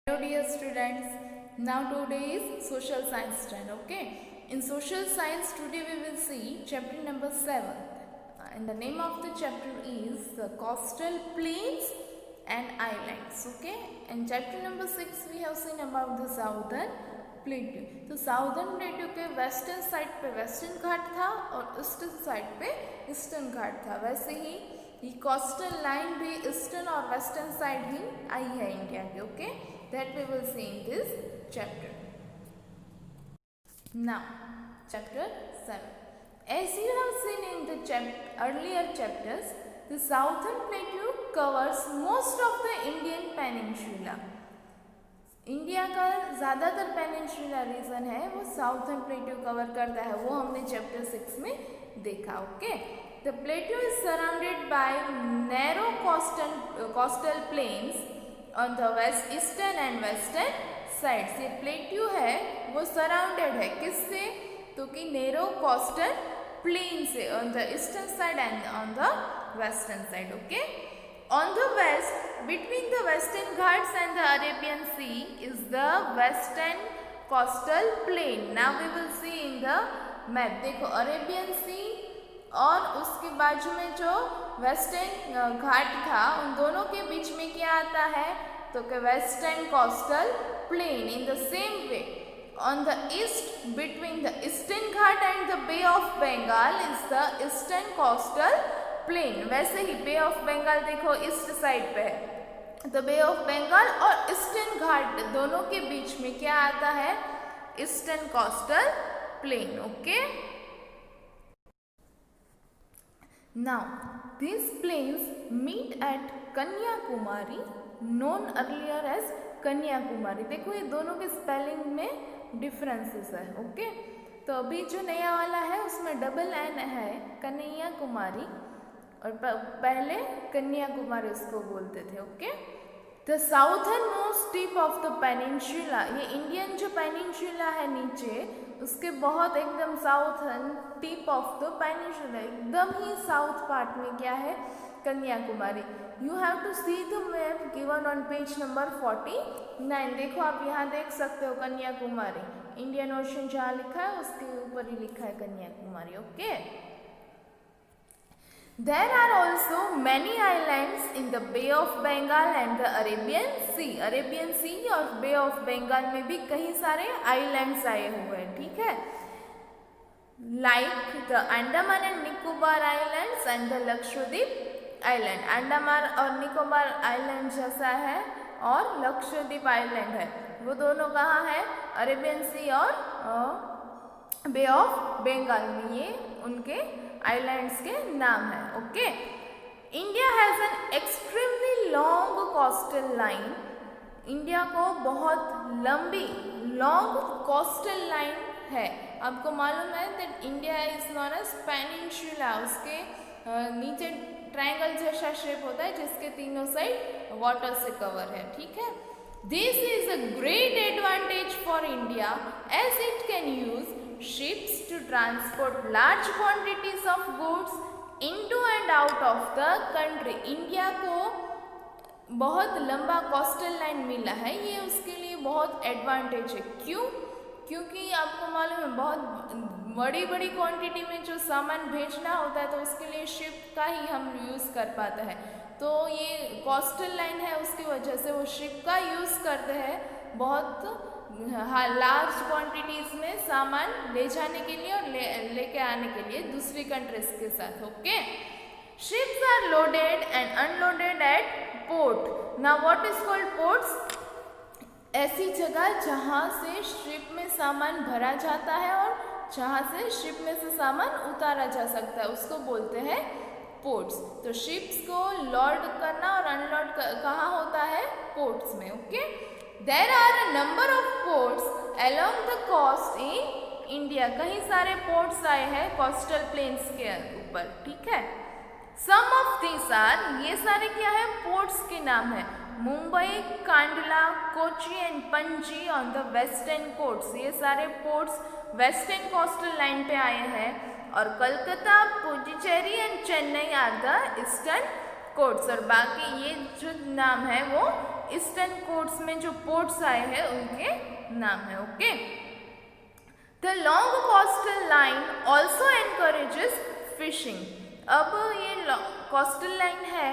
Hello dear students, now today is social science turn. Okay, in social science today we will see chapter number 7 and the name of the chapter is the coastal plains and islands. Okay, and chapter number 6 we have seen about the southern plateau. तो southern प्लेटू के western side पे western घाट था और eastern side पे eastern घाट था। वैसे ही ये coastal line भी ईस्टर्न और वेस्टर्न साइड ही आई है इंडिया के। Okay, that we will see in this chapter. Now, chapter 7. As you have seen in the earlier chapters, the southern plateau covers most of the Indian peninsula. India का ज़्यादातर peninsula reason है वो southern प्लेटू cover करता है, वो हमने chapter 6 में देखा। Okay, the plateau is surrounded by narrow coastal plains on the west eastern and western sides. ये प्लेट्यू है वो सराउंडेड है किससे, तो कि नैरो कोस्टल प्लेन से on the eastern side and on the western side. Okay, on the west between the western ghats and the Arabian Sea is the western coastal plain. Now we will see in the map. देखो Arabian Sea और उसके बाजू में जो western घाट था उन दोनों के बीच में क्या आता है, तो कि western coastal plane. In the same way on the east between the eastern ghat and the Bay of Bengal is the eastern coastal plain. वैसे ही बे ऑफ बंगाल देखो ईस्ट साइड पे है, तो बे ऑफ बंगाल और ईस्टर्न घाट दोनों के बीच में क्या आता है, eastern coastal plain. Okay, now this plains meet at Kanyakumari known earlier as Kanyakumari. देखो ये दोनों के स्पेलिंग में डिफरेंसेस है। ओके, तो अभी जो नया वाला है उसमें डबल एन है, कन्याकुमारी, और पहले कन्याकुमारी उसको बोलते थे। Okay, the southern most tip of the peninsula, ये इंडियन जो पेनिनसुला है नीचे उसके बहुत एकदम southern tip of the peninsula, एकदम ही साउथ पार्ट में क्या है, Kanyakumari. You have to see the map given on page number 49। देखो आप यहाँ देख सकते हो कन्याकुमारी, इंडियन ओशन जहाँ लिखा है उसके ऊपर ही लिखा है Kanyakumari. Okay, there are also many islands in the Bay of Bengal and the Arabian Sea. Arabian Sea और Bay of Bengal में भी कई सारे आइलैंड्स आए हुए हैं। ठीक है, like the Andaman and Nicobar Islands and the Lakshadweep Island. Andaman और निकोबार आइलैंड जैसा है और लक्षद्वीप आइलैंड है, वो दोनों कहाँ है, अरेबियन सी और बे ऑफ बंगाल में, ये उनके आइलैंड्स के नाम है। Okay, India has an extremely long coastal line. India को बहुत लंबी लॉन्ग कोस्टल लाइन है। आपको मालूम है that India is known as peninsula, उसके नीचे ट्रायंगल जैसा शेप होता है जिसके तीनों साइड वाटर से कवर है। ठीक है, this is a great advantage for India as it can use ships to transport large quantities of goods into and out of the country. India को बहुत लंबा कोस्टल लाइन मिला है, ये उसके लिए बहुत एडवांटेज है। क्यों? क्योंकि आपको मालूम है बहुत बड़ी बड़ी क्वांटिटी में जो सामान भेजना होता है तो उसके लिए शिप का ही हम यूज़ कर पाते हैं। तो ये कोस्टल लाइन है उसकी वजह से वो शिप का यूज़ करते हैं बहुत लार्ज क्वांटिटीज में सामान ले जाने के लिए और लेके आने के लिए दूसरी कंट्रीज के साथ। Okay, ships are loaded and unloaded at port. Now what is called ports? ऐसी जगह जहाँ से शिप में सामान भरा जाता है और जहाँ से शिप में से सामान उतारा जा सकता है उसको बोलते हैं पोर्ट्स। तो शिप्स को लोड करना और अनलोड कहाँ होता है, पोर्ट्स में। Okay, There are a number of ports along the coast in India. कई सारे ports आए हैं coastal plains के ऊपर। ठीक है, some of these are, ये सारे क्या है, ports के नाम है। Mumbai, Kandla, Kochi and Panaji on the western coasts, ये सारे ports वेस्टर्न कोस्टल लाइन पे आए हैं। और Calcutta, Puducherry and Chennai are the eastern coasts, और बाकी ये जो नाम है वो ईस्टर्न कोर्ट्स में जो पोर्ट्स आए हैं उनके नाम है। Okay, the long coastal line also encourages fishing. अब ये कोस्टल लाइन है,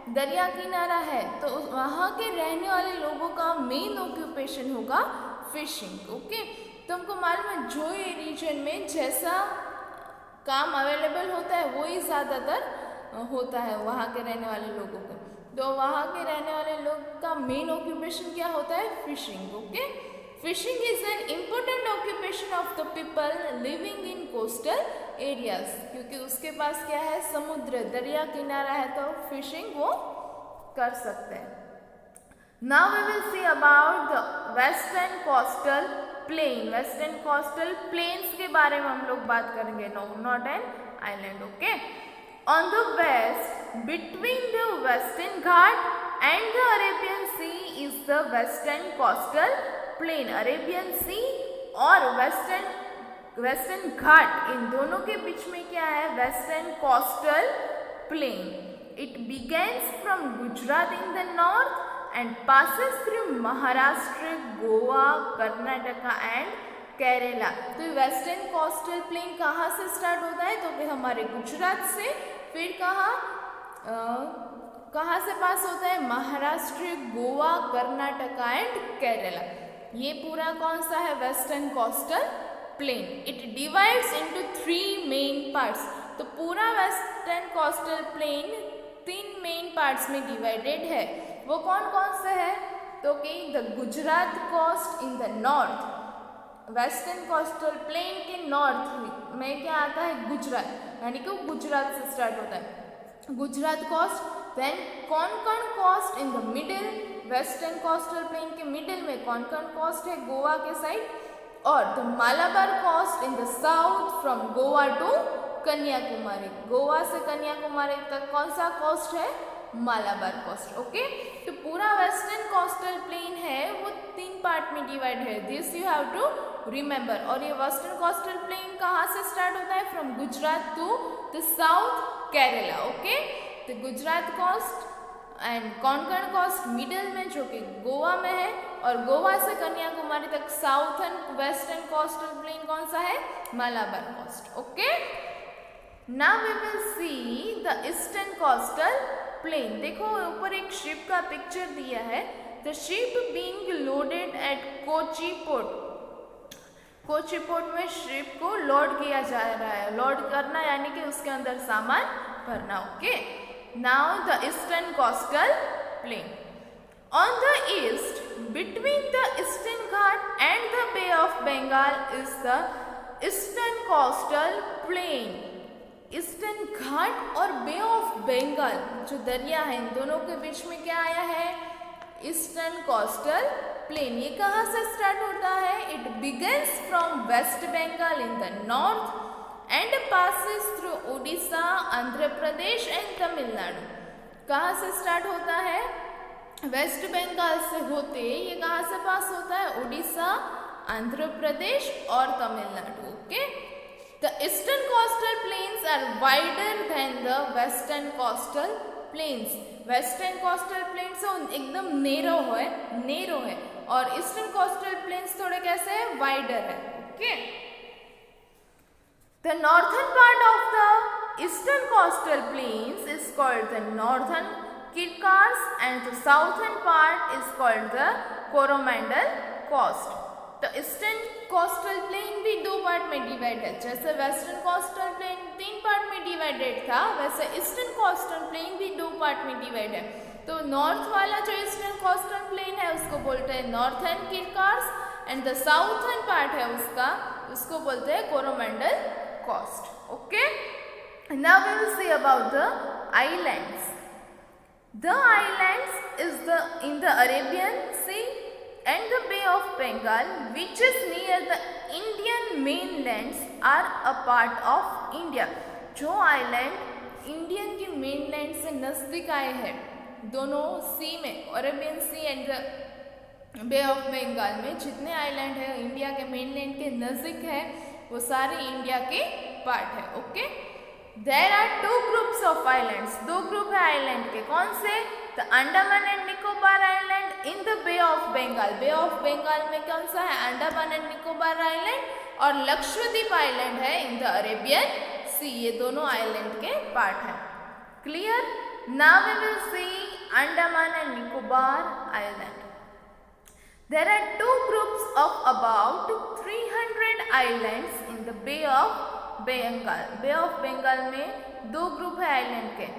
दरिया किनारा है, तो वहाँ के रहने वाले लोगों का मेन ऑक्यूपेशन होगा फिशिंग। ओके, तो हमको मालूम है जो ये रीजन में जैसा काम अवेलेबल होता है वही ज़्यादातर होता है वहाँ के रहने वाले लोगों को। तो वहाँ के रहने वाले लोग का मेन ऑक्यूपेशन क्या होता है? Fishing. Okay, fishing is an important occupation of the people living in coastal areas, क्योंकि उसके पास क्या है? समुद्र, दरिया किनारा है, तो फिशिंग वो कर सकते हैं। Now we will see about the western coastal plain. Western coastal plains के बारे में हम लोग बात करेंगे, not an island. Okay, on the west between the Western Ghat and the Arabian Sea is the western coastal plain. Arabian Sea और Western घाट, इन दोनों के बीच में क्या है? Western coastal plain. It begins from Gujarat in the north and passes through Maharashtra, Goa, Karnataka and Kerala. तो western coastal plane कहाँ से start होता है? तो फिर हमारे गुजरात से, फिर कहाँ से पास होता है? महाराष्ट्र, गोवा, कर्नाटका एंड केरला। ये पूरा कौन सा है? Western coastal plain. It divides into 3 main parts. तो पूरा western coastal plain 3 main parts में डिवाइडेड है। वो कौन कौन से है? तो कि the Gujarat coast in the north, western coastal plain के नॉर्थ में क्या आता है? गुजरात, यानी कि वो गुजरात से स्टार्ट होता है, Gujarat coast. Then Konkan coast in the middle, western coastal plain के मिडिल में कोंकण कोस्ट है गोवा के साइड, और the Malabar coast in the south from Goa to Kanyakumari. Goa से कन्याकुमारी तक कौन सा कोस्ट है? मालाबार कोस्ट। ओके, तो पूरा वेस्टर्न कोस्टल प्लेन है वो 3 पार्ट में डिवाइड है। This you have to remember. और ये वेस्टर्न कोस्टल प्लेन कहाँ से स्टार्ट होता है? From Gujarat to the south Kerala. Okay, तो Gujarat coast and Konkan coast middle में जो कि गोवा में है, और गोवा से कन्याकुमारी तक साउथर्न वेस्टर्न कोस्टल प्लेन कौन सा है? Malabar coast. Okay, now we will see the eastern coastal plain. देखो ऊपर एक शिप का पिक्चर दिया है। The ship being loaded at Kochi port. Kochi port में शिप को लोड किया जा रहा है। लोड करना यानी कि उसके अंदर सामान भरना। Okay, now the eastern coastal plain. On the east between the Eastern Ghat and the bay of Bengal is the eastern coastal plain. Eastern Ghat और बे ऑफ बंगाल जो दरिया है, इन दोनों के बीच में क्या आया है? Eastern coastal plain. ये कहाँ से स्टार्ट होता है? It begins from West Bengal in the north and passes through Orissa, Andhra Pradesh and Tamil Nadu. कहाँ से स्टार्ट होता है? वेस्ट बंगाल से होते ये कहाँ से पास होता है? उड़ीसा, आंध्र प्रदेश और Tamil Nadu. Okay, The eastern coastal plains are wider than the western coastal plains. Western coastal plains एकदम नेरो है, और ईस्टर्न कोस्टल प्लेन्स थोड़े कैसे है? वाइडर है। Okay, The northern part of the eastern coastal plains is called the northern Kirkars and the southern part is called the Coromandel coast. तो eastern coastal plane भी 2 part में divide है। जैसे western coastal plain 3 part में divided था, वैसे eastern coastal plane भी 2 part में डिवाइड है। तो नॉर्थ वाला जो ईस्टर्न कोस्टल प्लेन है उसको बोलते हैं Northern Circars, and the southern part है उसको बोलते हैं Coromandel Coast. Okay, now we will see about the islands. The islands is in the Arabian Sea and the Bay of Bengal, which is near the Indian mainlands, are a part of India. जो island Indian की mainland से नज़दीक आए हैं, दोनों sea में, Arabian sea and the bay of Bengal में जितने आइलैंड है इंडिया के मेनलैंड के नज़दीक है, वो सारे इंडिया के पार्ट है। Okay, there are 2 groups of islands. 2 group है आइलैंड के। कौन से? The Andaman and Nicobar island in the bay of Bengal. Bay of Bengal में कौन सा है? अंडमान एंड निकोबार आइलैंड और लक्षद्वीप आइलैंड है इन द अरेबियन सी। ये दोनों आइलैंड के पार्ट हैं। Clear? Now we will see Andaman and Nicobar island. There are two groups of about 300 islands in the Bay of Bengal. Bay of Bengal में दो ग्रुप है island के।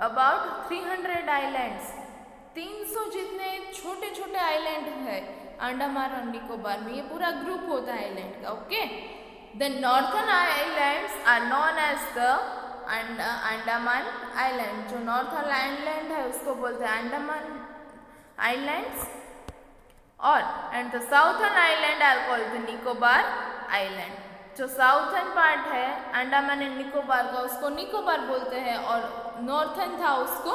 About 300 islands, 300 जितने छोटे छोटे आइलैंड है अंडमान और निकोबार में। ये पूरा ग्रुप होता है आइलैंड का। Okay, the northern islands are known as the Andaman island. जो नॉर्थन आइलैंड है उसको बोलते हैं अंडमान आइलैंड्स, और and the southern island are called the Nicobar island. जो साउथर्न पार्ट है अंडमान एंड निकोबार का उसको निकोबार बोलते हैं, और नॉर्थर्न था उसको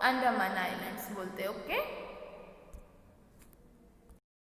अंडमान आइलैंड्स बोलते हैं। Okay,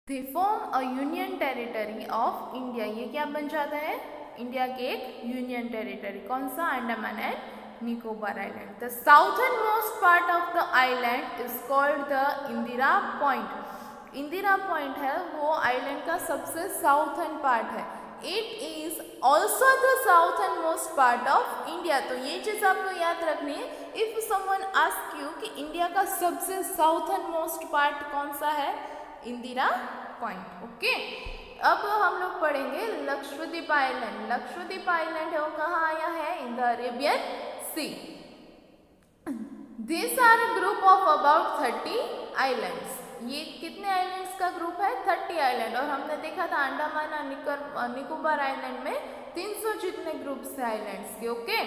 they form a union territory of India. ये क्या बन जाता है? इंडिया के एक यूनियन टेरिटरी। कौन सा? Andaman and Nicobar island. The southern most part of the island is called the Indira point. Indira point है वो आइलैंड का सबसे साउथर्न पार्ट है। It is also the southern most part of India. तो ये चीज आपको याद रखनी है। इफ समवन आस्क यू कि इंडिया का सबसे साउथर्न मोस्ट पार्ट कौन सा है? इंदिरा पॉइंट। ओके, अब हम लोग पढ़ेंगे लक्षद्वीप आइलैंड। लक्षद्वीप आइलैंड है वो कहाँ आया है? In the Arabian sea. This are a group of about 30 islands. ये कितने आइलैंड्स का ग्रुप है? 30 आइलैंड। और हमने देखा था अंडमान और निकोबार आइलैंड में 300 जितने ग्रुप्स थे आइलैंड्स के। Okay,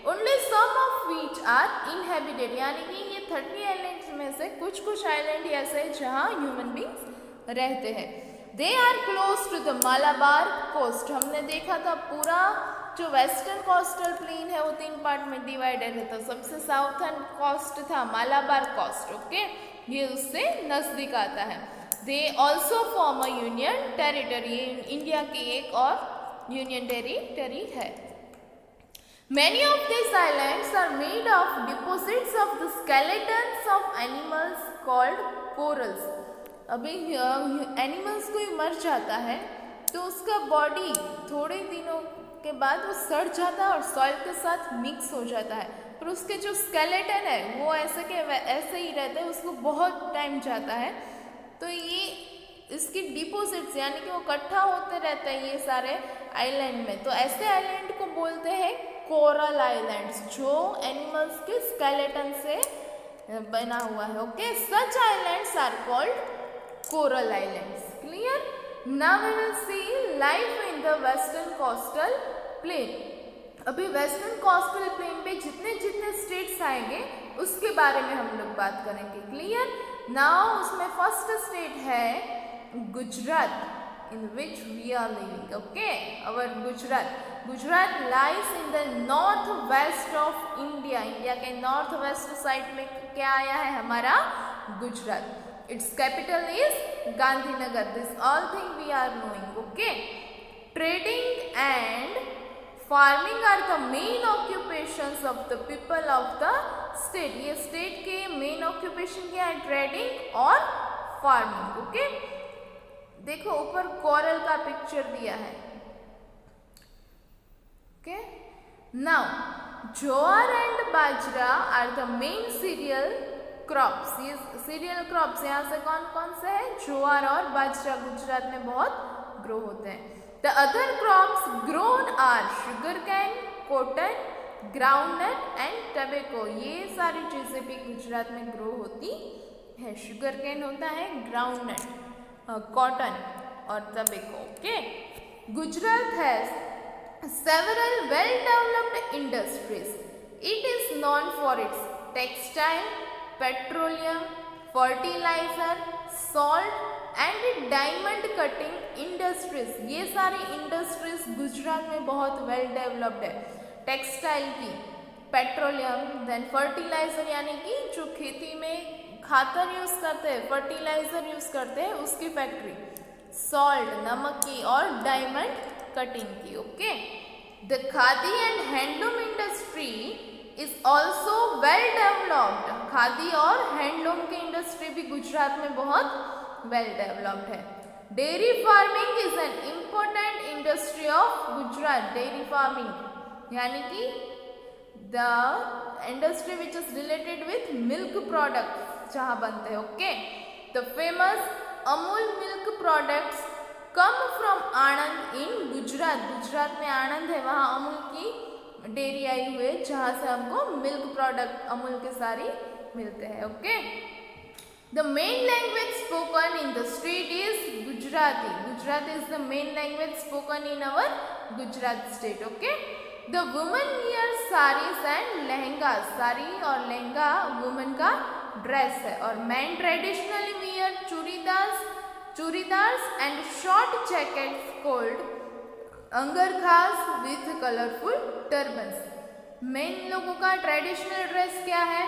only some of which are inhabited, यानी कि ये 30 आइलैंड्स में से कुछ कुछ आइलैंड ऐसे हैं जहाँ ह्यूमन बींग्स रहते हैं। They are close to the Malabar coast. हमने देखा था पूरा जो वेस्टर्न कोस्टल प्लेन है वो 3 पार्ट में डिवाइडेड है। तो सबसे साउथर्न कोस्ट था मालाबार कोस्ट। ओके, ये उससे नजदीक आता है। They also form a union territory. India की एक और यूनियन टेरिटरी है। Many of this islands are made of deposits of the skeletons of animals called corals. अभी एनिमल्स कोई मर जाता है तो उसका बॉडी थोड़े दिनों के बाद वो सड़ जाता है और सॉइल के साथ मिक्स हो जाता है, पर उसके जो स्केलेटन है वो ऐसे के ऐसे ही रहते हैं, उसको बहुत टाइम जाता है। तो ये इसकी डिपोजिट्स यानी कि वो इकट्ठा होते रहते हैं ये सारे आइलैंड में। तो ऐसे आइलैंड को बोलते हैं कोरल आइलैंड्स, जो एनिमल्स के स्केलेटन से बना हुआ है। Okay, such islands are called coral islands. Clear? Now we will see life in the western coastal plain. अभी वेस्टर्न कोस्टल प्लेन पे जितने जितने स्टेट्स आएंगे उसके बारे में हम लोग बात करेंगे। क्लियर? नाउ उसमें फर्स्ट स्टेट है Gujarat, in which we are living. Okay, our Gujarat lies in the north west of India. India के नॉर्थ वेस्ट साइड में क्या आया है? हमारा Gujarat. Its capital is Gandhinagar. This all thing we are knowing. Okay, trading and farming are the main occupations of the people of the state. ये state के main occupation क्या है? ट्रेडिंग और फार्मिंग। ओके, देखो ऊपर कोरल का पिक्चर दिया है। Okay, now jowar and bajra are the main cereal crops. ये सीरियल क्रॉप्स यहाँ से कौन कौन से है? ज्वार और बाजरा गुजरात में बहुत ग्रो होते हैं। The other crops grown are sugar cane, cotton, groundnut and tobacco. ये सारी चीज़ें भी गुजरात में ग्रो होती है। शुगर कैन होता है, ग्राउंडनट, कॉटन और tobacco. Okay, Gujarat has several well developed industries. It is known for its textile, petroleum, fertiliser, salt and diamond cutting industries. ये सारी इंडस्ट्रीज गुजरात में बहुत वेल डेवलप्ड है। टेक्सटाइल की, पेट्रोलियम, देन फर्टिलाइजर यानी कि जो खेती में खातर यूज करते हैं, फर्टिलाइजर यूज करते हैं उसकी फैक्ट्री, सॉल्ट नमक की, और डायमंड कटिंग की। Okay, the khadi and handloom industry is also well developed. Khadi और हैंडलूम की इंडस्ट्री भी गुजरात में बहुत वेल डेवलप्ड है। Dairy farming is an important industry of Gujarat. Dairy farming यानी कि the industry which is related with milk products जहाँ बनते हैं। Okay, the famous Amul milk products come from Anand in Gujarat. Gujarat में आणंद है, वहाँ अमूल की डेयरी आई हुई है जहाँ से हमको मिल्क प्रोडक्ट अमूल के सारी मिलते हैं। Okay, the main language spoken in the state is Gujarati. Gujarati is the main language spoken in our Gujarat state. Okay, the women wear saris and lehenga. Sari और लहंगा वुमेन का ड्रेस है। और man traditionally wear churidars and short jackets called angarkhas with colourful turbans. Men लोगों का traditional dress क्या है?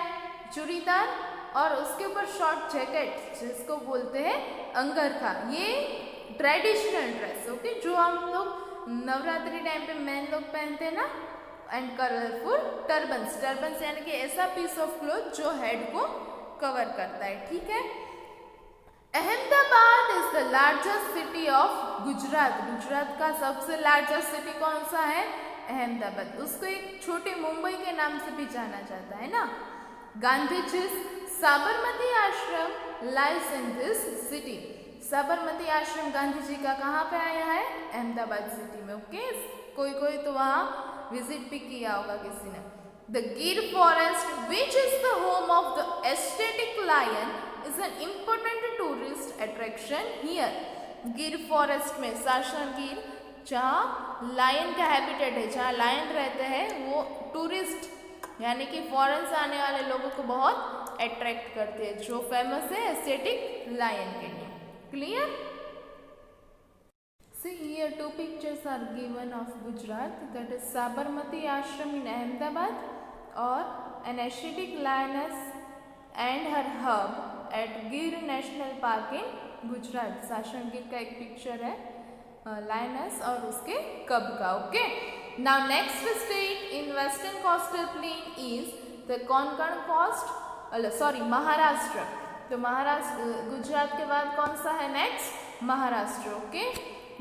चूड़ीदार और उसके ऊपर शॉर्ट जैकेट जिसको बोलते हैं अंगरखा। ये ट्रेडिशनल ड्रेस। ओके, जो हम लोग नवरात्रि टाइम पे मेन लोग पहनते हैं ना। And colourful turbans. टर्बन्स यानी कि ऐसा पीस ऑफ क्लॉथ जो हेड को कवर करता है। ठीक है। Ahmedabad is the largest city of Gujarat. Gujarat का सबसे लार्जेस्ट सिटी कौन सा है? अहमदाबाद। उसको एक छोटे मुंबई के नाम से भी जाना जाता है ना। गांधी साबरमती आश्रम lies in this city. Sabarmati आश्रम गांधी जी का कहाँ पे आया है? अहमदाबाद सिटी में। ओके, कोई तो वहाँ विजिट भी किया होगा किसी ने। The Gir forest which is the home of the Asiatic lion is an important tourist attraction here. Gir forest में सासन गिर जहाँ लायन का हैबिटेट है, जहाँ लायन रहते हैं, वो टूरिस्ट यानी कि फॉरेन से आने वाले लोगों को बहुत अट्रैक्ट करते हैं, जो फेमस है एस्थेटिक लायन के लिए। Clear? See here two pictures are given of Gujarat, that is Sabarmati Ashram in Ahmedabad or an aesthetic lioness and her hub at Gir National Park in Gujarat. Sasan Gir का एक picture है lioness और उसके कब का। Okay, now next state in western coastal plain is the Konkan coast, Maharashtra. तो महाराष्ट्र, गुजरात के बाद कौन सा है next? Maharashtra. Okay,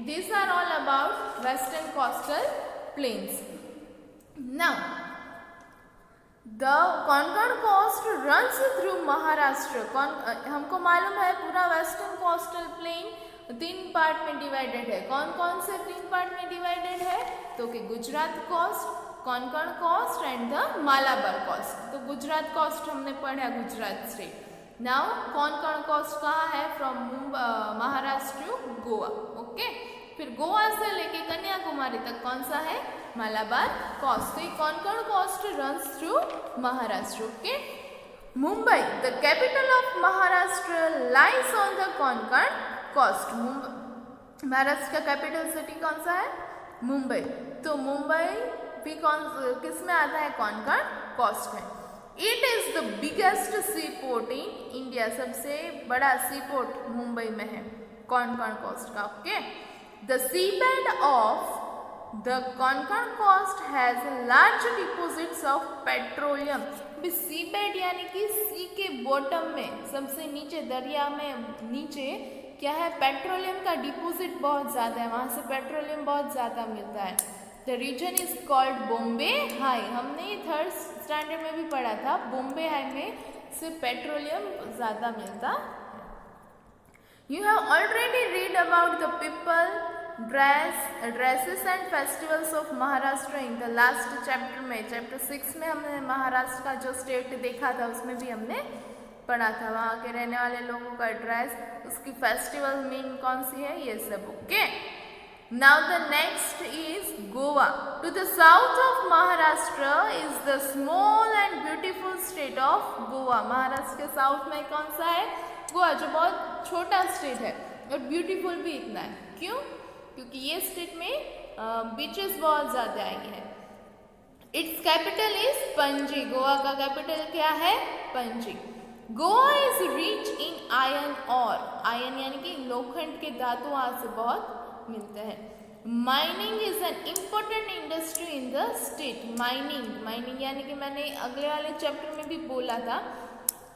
these are all about western coastal plains. Now the Konkan coast runs through Maharashtra. हमको मालूम है पूरा वेस्टर्न कोस्टल प्लेन 3 पार्ट में डिवाइडेड है। कौन कौन से 3 पार्ट में डिवाइडेड है? तो कि Gujarat coast, Konkan coast and the Malabar coast. तो गुजरात कोस्ट हमने पढ़ा Gujarat state. Now Konkan coast कहाँ है? From Maharashtra to Goa. Okay, फिर गोवा से लेके कन्याकुमारी तक कौन सा है? मालाबार कोस्ट। तो Konkan coast runs through Maharashtra. Okay, Mumbai the capital of Maharashtra lies on the Konkan coast. Maharashtra का कैपिटल सिटी कौन सा है? मुंबई। तो मुंबई भी किस में आता है? कोंकण कोस्ट में। It is the biggest sea port in India. सबसे बड़ा सी पोर्ट मुंबई में है कोंकण कोस्ट का। Okay, the sea bed of the Konkan coast has large deposits of petroleum. Sea bed यानी कि सी के बॉटम में, सबसे नीचे दरिया में नीचे क्या है? पेट्रोलियम का डिपोजिट बहुत ज़्यादा है, वहाँ से पेट्रोलियम बहुत ज़्यादा मिलता है। The region is called Bombay High. हमने 3rd स्टैंडर्ड में भी पढ़ा था, बॉम्बे हाई में से पेट्रोलियम ज़्यादा मिलता। You have already read about the people, dresses and festivals of Maharashtra in the last chapter में। चैप्टर 6 में हमने महाराष्ट्र का जो स्टेट देखा था उसमें भी हमने पढ़ा था, वहाँ के रहने वाले लोगों का ड्रेस, उसकी फेस्टिवल मीन कौन सी है, ये सब। Okay, now the next is Goa. To the south of Maharashtra is the small and beautiful state of Goa. Maharashtra के साउथ में कौन सा है? गोवा, जो बहुत छोटा स्टेट है और ब्यूटीफुल भी इतना है। क्यों? क्योंकि ये स्टेट में बीचेस बहुत ज़्यादा आई है। It's capital is Panaji. Goa का कैपिटल क्या है? Panaji. Goa is rich in iron और, आयरन यानी कि लोखंड के धातु वहाँ से बहुत मिलते हैं। Mining is an important industry in the state. Mining यानी कि मैंने अगले वाले चैप्टर में भी बोला था,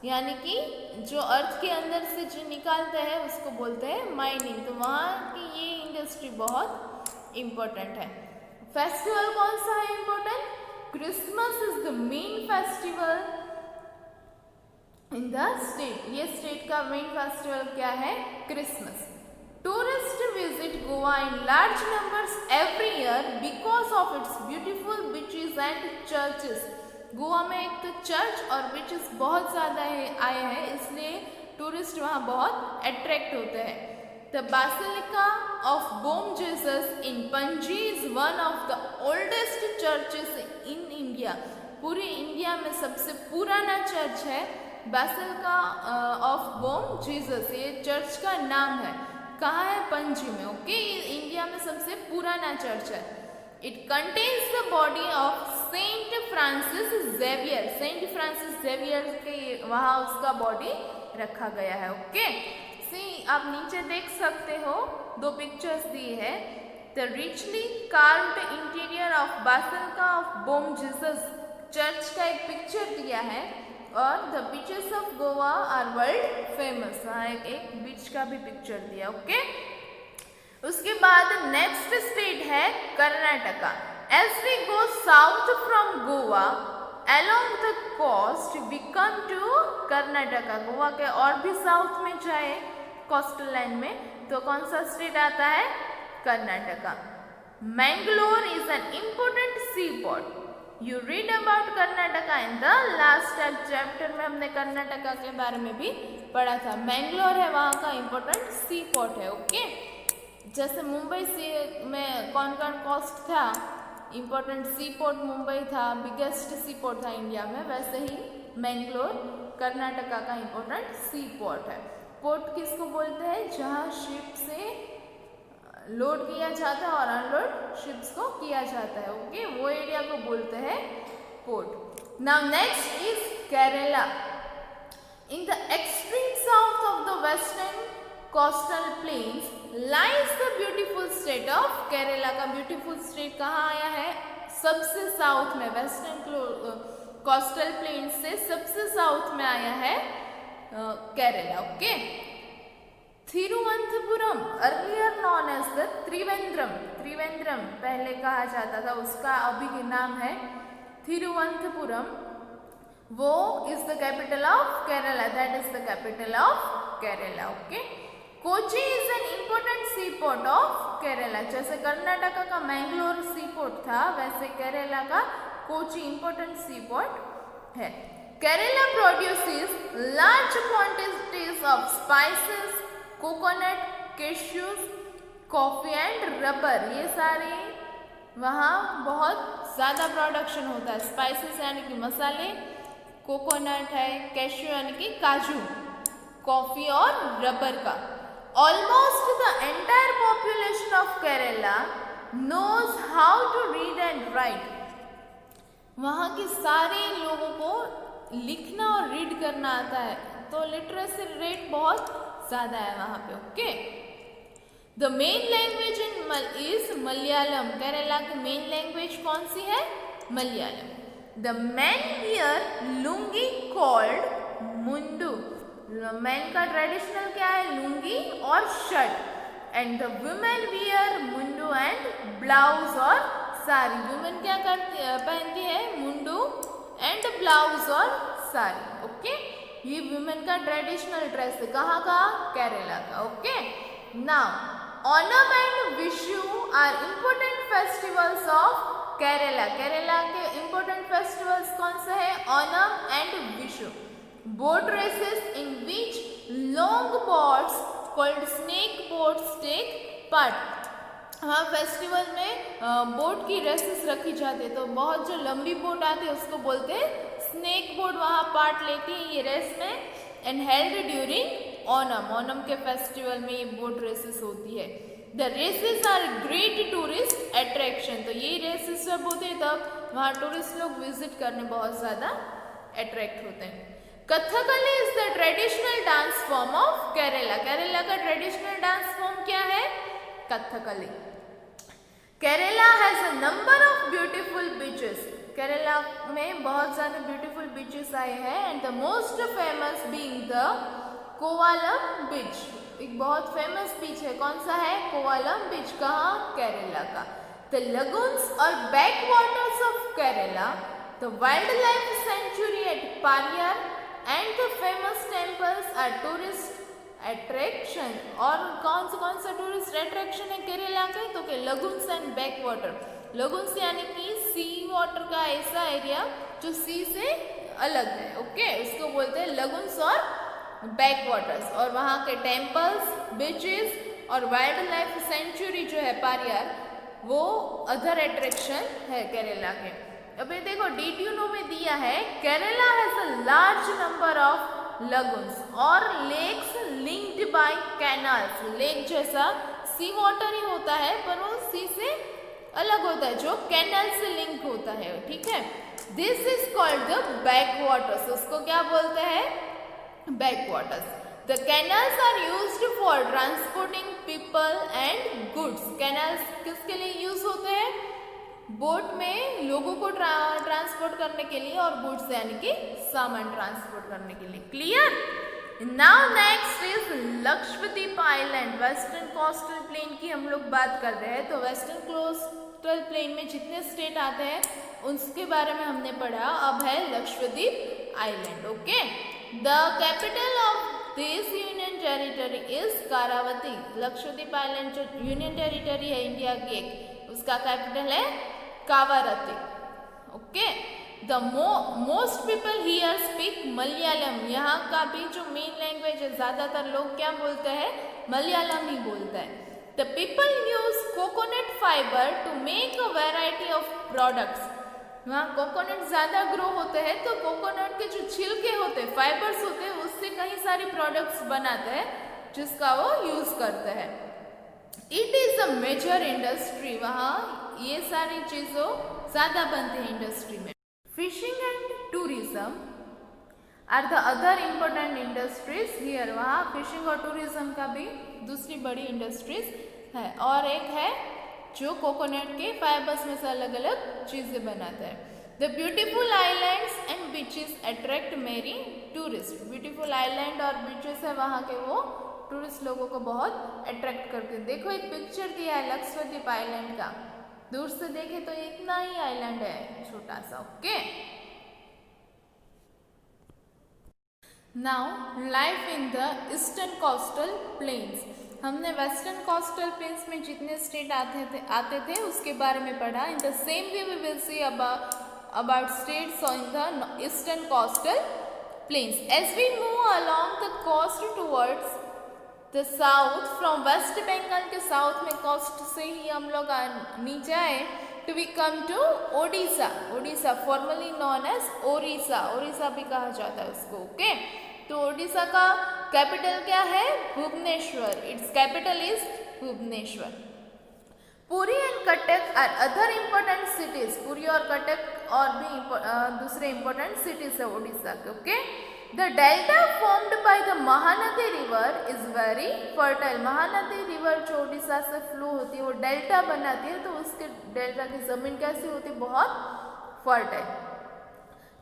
यानी कि जो अर्थ के अंदर से जो निकालते हैं उसको बोलते हैं माइनिंग। तो वहाँ की ये इंडस्ट्री बहुत इम्पोर्टेंट है। फेस्टिवल कौन सा है important? Christmas is the main festival in the state. ये स्टेट का मेन फेस्टिवल क्या है? Christmas. Tourist visit Goa in large numbers every year because of its beautiful beaches and churches. Goa में एक तो चर्च और बीचेस बहुत ज़्यादा आए हैं, इसलिए टूरिस्ट वहाँ बहुत अट्रैक्ट होते हैं। The basilica of Bom Jesus in Panaji is one of the oldest churches in India. पूरी इंडिया में सबसे पुराना चर्च है बासिलिका ऑफ बोम जीसस, ये चर्च का नाम है। कहाँ है? पणजी में। ओके, ये इंडिया में सबसे पुराना चर्च है। It contains the body of Saint Francis Xavier. Saint Francis Xavier के वहाँ उसका बॉडी रखा गया है। ओके, सी आप नीचे देख सकते हो, दो पिक्चर्स दी है। The richly carved interior of basilica of Bom Jesus, church का एक पिक्चर दिया है। और the beaches of Goa are world famous, वहाँ एक बीच का भी पिक्चर दिया। ओके, उसके बाद नेक्स्ट स्टेट है Karnataka. As we go south from Goa along the coast we come to Karnataka. Goa के और भी साउथ में जाए कोस्टल लाइन में तो कौन सा स्टेट आता है? Karnataka. Mangalore is an important sea port. You read about Karnataka in the last chapter में हमने कर्नाटका के बारे में भी पढ़ा था। मैंगलोर है वहाँ का इम्पोर्टेंट सी पोर्ट है। ओके, जैसे मुंबई से में कौन कौन कोस्ट था, इम्पोर्टेंट सी पोर्ट मुंबई था, बिगेस्ट सी पोर्ट था इंडिया में, वैसे ही मैंगलोर कर्नाटका का इम्पोर्टेंट सी पोर्ट है। पोर्ट किसको बोलते हैं? जहाँ शिप से लोड किया जाता है और अनलोड शिप्स को किया जाता है। ओके, वो एरिया को बोलते हैं port. Now next is Kerala. In the extreme south of the western coastal planes lies the beautiful state of Kerala. का ब्यूटीफुल स्टेट कहाँ आया है? सबसे साउथ में, वेस्टर्न कोस्टल प्लेन से सबसे साउथ में आया है Kerala. Okay, Thiruvananthapuram earlier known as the Trivandrum पहले कहा जाता था, उसका अभी के नाम है थिरुवनंतपुरम। वो is the capital of Kerala, that is the capital of Kerala. Okay, Kochi is an important sea port of Kerala. जैसे कर्नाटका का मैंगलोर सी पोर्ट था, वैसे केरला का कोची इम्पोर्टेंट सी पोर्ट है। Kerala produces large quantities of spices, coconut, cashews, coffee and rubber. ये सारे वहाँ बहुत ज़्यादा प्रोडक्शन होता है। स्पाइसेस यानी कि मसाले, कोकोनट है, कैश्यू यानी कि काजू, कॉफ़ी और रबर का। Almost the entire population of Kerala knows how to read and write. वहाँ के सारे लोगों को लिखना और रीड करना आता है, तो लिटरेसी रेट बहुत ज़्यादा है वहाँ पे। Okay, the main language is Malayalam. Kerala की मेन लैंग्वेज कौन सी है? Malayalam. The man wear lungi called mundu. Man का ट्रेडिशनल क्या है? लुंगी और shirt. And the women wear mundu and blouse और साड़ी। वुमेन क्या पहनती है? मुंडू एंड ब्लाउज और साड़ी। ओके, ये वुमेन का ट्रेडिशनल ड्रेस है। कहाँ का? केरला का। Okay, now Onam and Vishu are important festivals of Kerala. Kerala के इम्पोर्टेंट फेस्टिवल्स कौन से हैं? Onam and Vishu. Boat races in which long boats called snake boats take part. हाँ, फेस्टिवल में बोट की रेसेस रखी जाती है, तो बहुत जो लंबी बोट आती है उसको बोलते हैं स्नेक बोट, वहाँ पार्ट लेती है ये रेस में। एंड हेल्ड ड्यूरिंग ओनम के फेस्टिवल में ये बोट रेसेस होती है। The races are great tourist attraction. तो ये रेसेस जब होते हैं तब वहाँ टूरिस्ट लोग विजिट करने बहुत ज़्यादा अट्रैक्ट होते हैं। Kathakali is the traditional dance form of Kerala. Kerala का ट्रेडिशनल डांस फॉर्म क्या है? Kathakali. Kerala has a number of beautiful beaches. Kerala में बहुत सारे ब्यूटीफुल बीचेस आए हैं and the most famous being the Kovalam beach. एक बहुत फेमस बीच है, कौन सा है? कोवालम बीच। कहाँ? केरला का। द लगून्स और back waters of Kerala, the wild life sanctuary at Periyar and the famous temples are tourist attraction. और कौन सा टूरिस्ट अट्रैक्शन है केरला के? तो के lagoons and back water. Lagoons यानी कि सी वाटर का ऐसा एरिया जो सी से अलग है, ओके, उसको बोलते हैं लगून्स और बैक वाटर्स। और वहाँ के टेम्पल्स, बीचेस और वाइल्ड लाइफ सेंचुरी जो है पारियार, वो अदर अट्रैक्शन है केरला के। अभी देखो DTU में दिया है Kerala has a large number of lagoons और lakes linked by canals. Lake जैसा सी वाटर ही होता है पर वो सी से अलग होता है, जो कैनाल से लिंक होता है, ठीक है। This is called the back waters. उसको क्या बोलते हैं? Back waters. The canals are used for transporting people and goods. Canals किसके लिए यूज होते हैं? बोट में लोगों को ट्रांसपोर्ट करने के लिए और गुड्स यानी कि सामान ट्रांसपोर्ट करने के लिए। Clear? Now next is Lakshadweep island. Western coastal plane की हम लोग बात कर रहे हैं। तो वेस्टर्न कोस्टल प्लेन में जितने स्टेट आते हैं उसके बारे में हमने पढ़ा। अब है Lakshadweep island, okay. The capital of this union territory is Kavaratti. Lakshadweep island जो यूनियन टेरिटरी है इंडिया की एक, उसका कैपिटल है Kavaratti, okay. The most people here speak Malayalam. यहाँ का भी जो मेन लैंग्वेज है, ज्यादातर लोग क्या बोलते हैं? मलयालम ही बोलते हैं। The people use coconut fibre to make a variety of products. वहाँ कोकोनट ज़्यादा ग्रो होते हैं तो कोकोनट के जो छिलके होते हैं, फाइबर्स होते हैं, उससे कई सारी प्रोडक्ट्स बनाते हैं जिसका वो यूज़ करते हैं। It is a major industry. वहाँ ये सारी चीज़ों ज़्यादा बनती है इंडस्ट्री में। Fishing and tourism are the other important industries here. वहाँ फिशिंग और टूरिज्म का भी दूसरी बड़ी इंडस्ट्रीज है। और एक है जो कोकोनट के फाइबर्स में से अलग अलग चीज़ें बनाता है। The beautiful islands and beaches attract मेरी टूरिस्ट। ब्यूटीफुल आइलैंड और बीचेस है वहाँ के, वो टूरिस्ट लोगों को बहुत अट्रैक्ट करते हैं। देखो एक पिक्चर दिया है लक्षद्वीप आइलैंड का, दूर से देखे तो इतना ही आइलैंड है, छोटा सा, okay. Now life in the eastern coastal plains. हमने वेस्टर्न कोस्टल प्लेन्स में जितने स्टेट आते थे उसके बारे में पढ़ा। In the same way we will see about states in the eastern coastal plains. As we move along the coast towards the south, from West Bengal के साउथ में कोस्ट से ही हम लोग नीचे आए to we come to Odisha. Odisha formerly known as Orissa, Orissa भी कहा जाता है उसको, ओके। तो ओडिशा का कैपिटल क्या है? Bhubaneswar. Its capital is Bhubaneswar. Puri and Cuttack are other important cities. Puri और कटक और भी दूसरे इम्पोर्टेंट सिटीज है ओडिशा के, okay. The delta formed by the Mahanadi river is very fertile. Mahanadi river जो ओडिशा से फ्लो होती है वो डेल्टा बनाती है, तो उसके डेल्टा की जमीन कैसी होती है? बहुत fertile.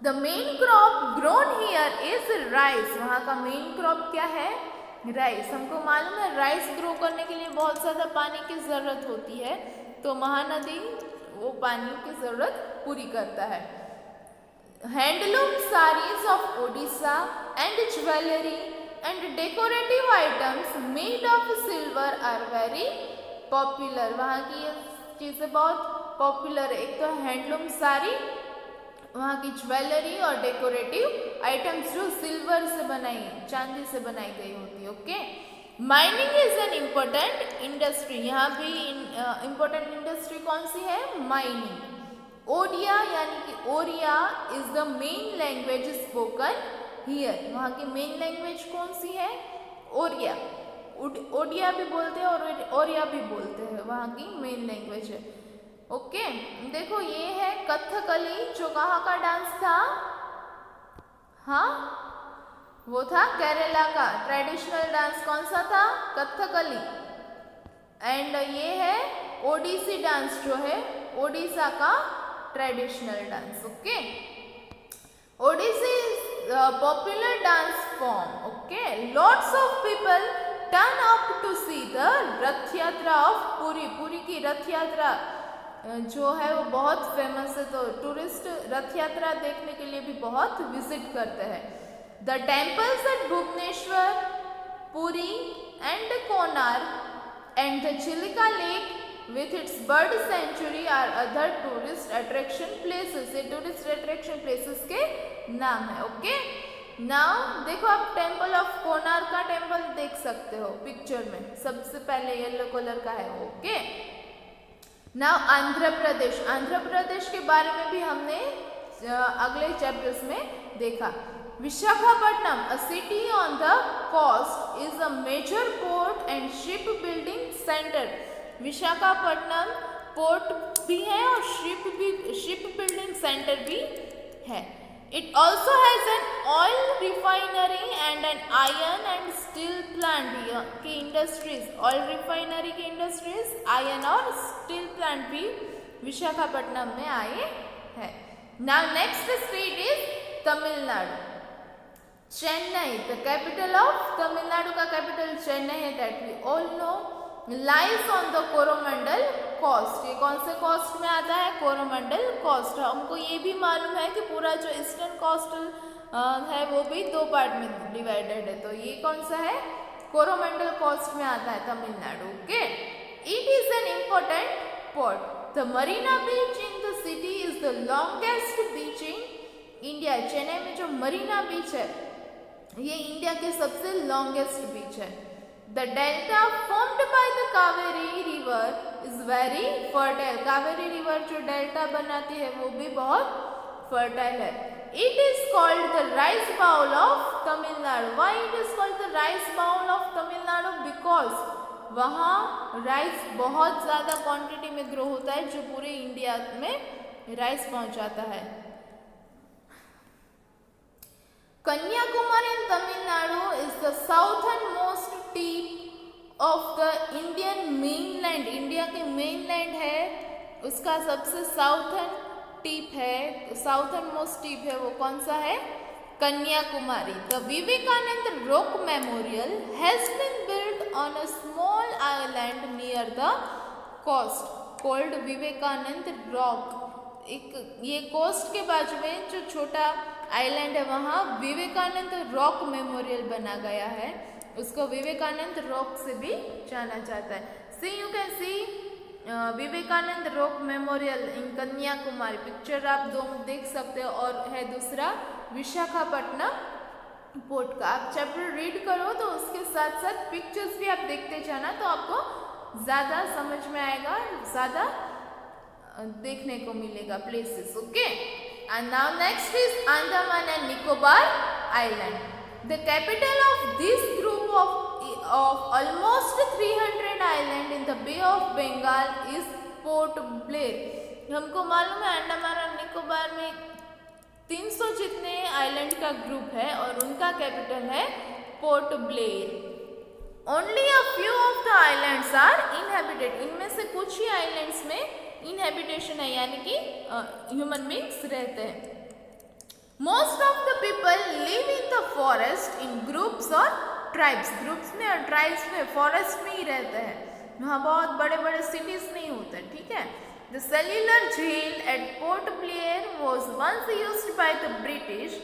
The main crop grown here is rice. वहाँ का मेन क्रॉप क्या है? राइस। हमको मालूम है राइस ग्रो करने के लिए बहुत ज़्यादा पानी की ज़रूरत होती है, तो महानदी वो पानी की ज़रूरत पूरी करता है। Handloom saris of Odisha and jewellery and decorative items made of silver are very popular. वहाँ की ये चीज़ें बहुत पॉपुलर है। एक तो हैंडलूम साड़ी, वहाँ की ज्वेलरी और डेकोरेटिव आइटम्स जो सिल्वर से बनाई, चांदी से बनाई गई होती है, okay. Mining is an important industry. यहाँ भी इम्पोर्टेंट इंडस्ट्री कौन सी है? माइनिंग। ओडिया यानी कि Oriya is the main language spoken here. वहाँ की मेन लैंग्वेज कौन सी है? ओरिया। ओडिया भी बोलते हैं और ओरिया भी बोलते हैं, वहाँ की मेन लैंग्वेज है, ओके। देखो ये है कथकली, जो कहाँ का डांस था? हाँ, वो था केरला का ट्रेडिशनल डांस। कौन सा था? कथकली। एंड ये है ओडिसी डांस जो है ओडिशा का traditional dance. Okay, Odissi is popular dance form. Okay, lots of people turn up to see the Rath Yatra of Puri. Puri की रथ यात्रा जो है वो बहुत फेमस है, तो टूरिस्ट रथ यात्रा देखने के लिए भी बहुत विजिट करते हैं। The temples at Bhubaneswar, Puri and Konark and the Chilika lake with its bird sanctuary are other tourist attraction places। ये टूरिस्ट अट्रैक्शन प्लेसेस के नाम है। ओके, नाउ देखो आप टेम्पल ऑफ कोणार्क का टेम्पल देख सकते हो पिक्चर में, सबसे पहले येलो कलर का है। Okay, now Andhra Pradesh. आंध्र प्रदेश के बारे में भी हमने अगले चैप्टर्स में देखा। Visakhapatnam, a city on the coast, is a major port and ship building center। Visakhapatnam port भी है और शिप बिल्डिंग सेंटर भी है। It also has an oil refinery and an iron and steel plant की इंडस्ट्रीज। ऑयल रिफाइनरी की industries, iron और steel plant भी विशाखापट्टनम में आए हैं। Now next state is Tamil Nadu. Chennai, the capital of Tamil Nadu का कैपिटल चेन्नई है, that we all know. Lies on the Coromandel coast. ये कौन से कोस्ट में आता है? कोरोमंडल कोस्ट। हमको ये भी मालूम है कि पूरा जो ईस्टर्न कोस्टल है वो भी दो पार्ट में डिवाइडेड है, तो ये कौन सा है? कोरोमंडल कोस्ट में आता है Tamil Nadu. Okay, it is an important port. The Marina beach in the city is the longest beach in India. Chennai में जो मरीना बीच है ये इंडिया के सबसे लॉन्गेस्ट बीच है। The delta formed by the Kaveri river is very fertile। Kaveri river जो डेल्टा बनाती है वो भी बहुत फर्टाइल है। It is called the rice bowl of Tamil Nadu. Why it is called the rice bowl of Tamil Nadu? Because वहाँ राइस बहुत ज़्यादा क्वांटिटी में ग्रो होता है जो पूरे इंडिया में राइस पहुँचाता है। Kanyakumari in Tamil Nadu is the southernmost tip of the Indian mainland। India के मेनलैंड है उसका सबसे साउथर्न टिप है, साउथर्न मोस्ट टिप है, वो कौन सा है? Kanyakumari. The Vivekananda rock memorial has been built on a small island near the coast called Vivekananda rock. एक ये कोस्ट के बाजू में जो छोटा आइलैंड है वहाँ विवेकानंद रॉक मेमोरियल बना गया है, उसको विवेकानंद रॉक से भी जाना जाता है। See you can see Vivekananda rock Memorial in Kanyakumari. Picture आप दो देख सकते हो, और है दूसरा विशाखापट्टनम पोर्ट का। आप चैप्टर रीड करो तो उसके साथ साथ पिक्चर्स भी आप देखते जाना, तो आपको ज़्यादा समझ में आएगा, ज़्यादा देखने को मिलेगा places. Okay, and now next is Andaman and Nicobar Island। The capital of this group of almost 300 island in the Bay of Bengal is Port Blair। हमको मालूम है अंडमान और निकोबार में 300 जितने आइलैंड का ग्रुप है और उनका कैपिटल है port Blair. Only a few of the islands are inhabited। इनमें से कुछ ही आइलैंड्स में इनहेबिटेशन है, यानी कि ह्यूमन बींग्स रहते हैं। Most of the people live in the forest in groups और ट्राइब्स। ग्रुप्स में और ट्राइब्स में फॉरेस्ट में ही रहते हैं, वहाँ बहुत बड़े बड़े सिटीज नहीं होते। ठीक है, the cellular jail at Port Blair was once used by the British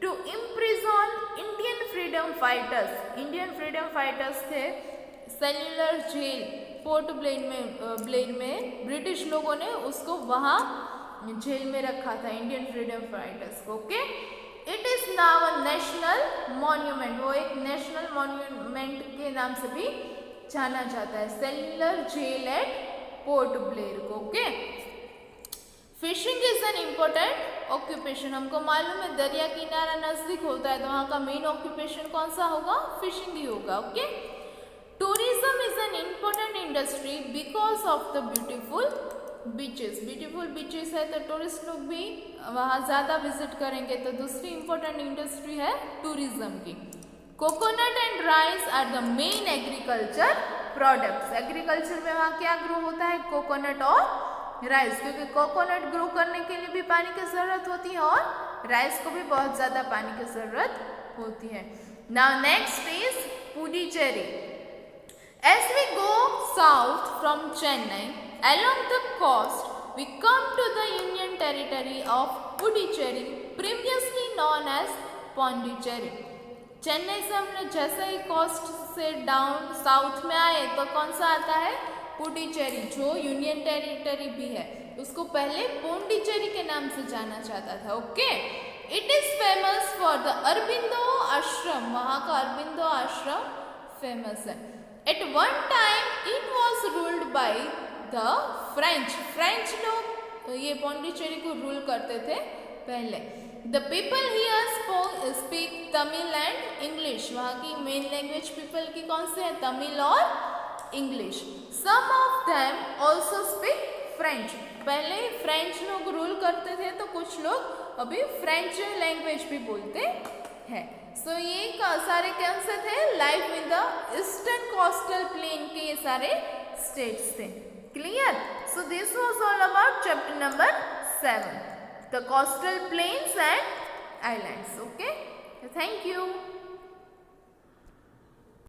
to imprison Indian freedom fighters. Indian freedom fighters थे। सेल्युलर जेल पोर्ट ब्लेयर में ब्रिटिश लोगों ने उसको वहाँ जेल में रखा था, इंडियन फ्रीडम फाइटर्स को। Okay, it is now a national monument. वो एक नेशनल मॉन्यूमेंट के नाम से भी जाना जाता है, Cellular jail at Port Blair को। Okay, fishing is an important occupation. हमको मालूम है दरिया किनारा नजदीक होता है तो वहाँ का मेन ऑक्यूपेशन कौन सा होगा? फिशिंग ही होगा। Okay, tourism is an important industry because of the beautiful beaches. Beautiful beaches है तो टूरिस्ट लोग भी वहाँ ज़्यादा विजिट करेंगे, तो दूसरी इम्पोर्टेंट इंडस्ट्री है टूरिज्म की। Coconut and rice are the main agriculture products. Agriculture में वहाँ क्या ग्रो होता है, कोकोनट और राइस, क्योंकि कोकोनट ग्रो करने के लिए भी पानी की ज़रूरत होती है और राइस को भी बहुत ज़्यादा पानी की ज़रूरत होती है। Now next is Puducherry. As we go south from Chennai along the coast, we come to the Union Territory of Puducherry, previously known as Pondicherry. Chennai से हमने जैसे ही कोस्ट से डाउन साउथ में आए तो कौन सा आता है, पुडुचेरी, जो यूनियन टेरिटरी भी है। उसको पहले पोंडिचेरी के नाम से जाना जाता था। Okay, it is famous for the Aurobindo ashram, वहाँ का अरबिंदो आश्रम फेमस है। At one time it was ruled by the French, French लोग ये पोंडिचेरी को रूल करते थे पहले। The people here speak Tamil and English, वहाँ की मेन लैंग्वेज पीपल की कौन सी है, तमिल और English. Some of them also speak French, पहले फ्रेंच लोग रूल करते थे तो कुछ लोग अभी फ्रेंच लैंग्वेज भी बोलते हैं। सो ये सारे कौन से थे, live in the eastern coastal plain के ये सारे स्टेट्स थे। Clear? So this was all about chapter number 7, the coastal plains and islands. Okay, thank you.